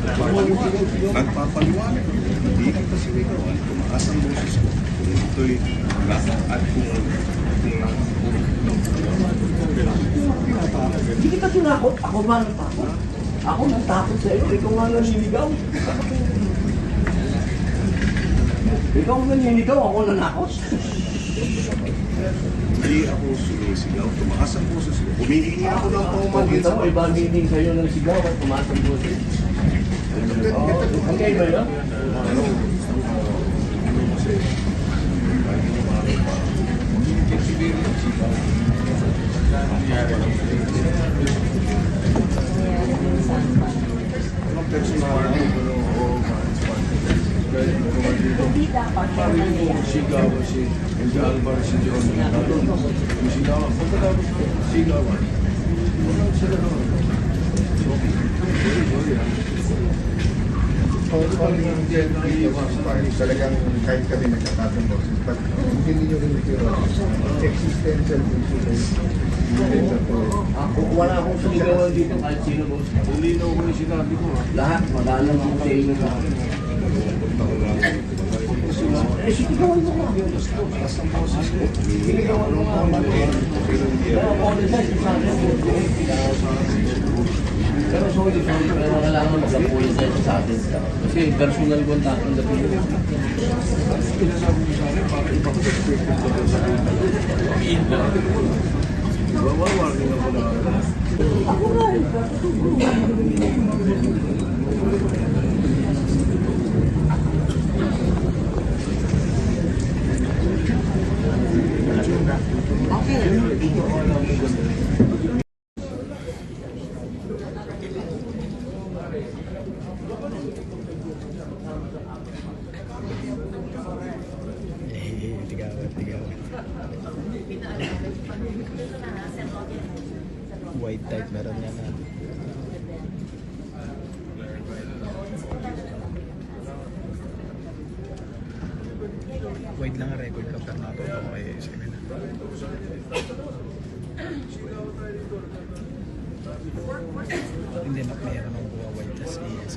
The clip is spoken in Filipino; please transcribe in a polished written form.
Nagpapaliwanag. Hindi kita sinigawan. Tumaas ang boses ko. Kung ito'y at kung Hindi kita tinakot. Ako ba natakot? Ako natakot sa'yo. Ikaw nga naniligaw. Ikaw ang naniligaw. Ako nanakot. hindi ako sumisigaw. Tumaas ang boses ko. Humihingi ako ng paumanhin Kita mo, iba meeting sa'yo ng sigaw at tumaas ang boses. Okay ba yun? Hindi dapat Sigaw si Alvar si John. Sigaw. Pagkatapos sigawan. Wala sila doon. Talagang kahit kami nagkakatong boses, but hindi nyo rin pero existential issue. Wala akong sinigawan dito kahit sino boss. Ulinaw ko yung sinabi ko. Lahat magalang ang sa inyo sa akin. Sinigawan mo nga. Tumaas ang boses ko. Sinigawan mo nga. Pero apologize sa akin. Pero sorry, pero kailangan mag-apologize sa atin. Kasi personal contact ang dating mo. Sinasabi mo sa akin, para ibang perspective ko sa akin. Warning ako na. Ako nga eh. White type meron yan na. White lang ang record ka pero natuto ko kayo sa kanila. Hindi na meron ng white tas ES.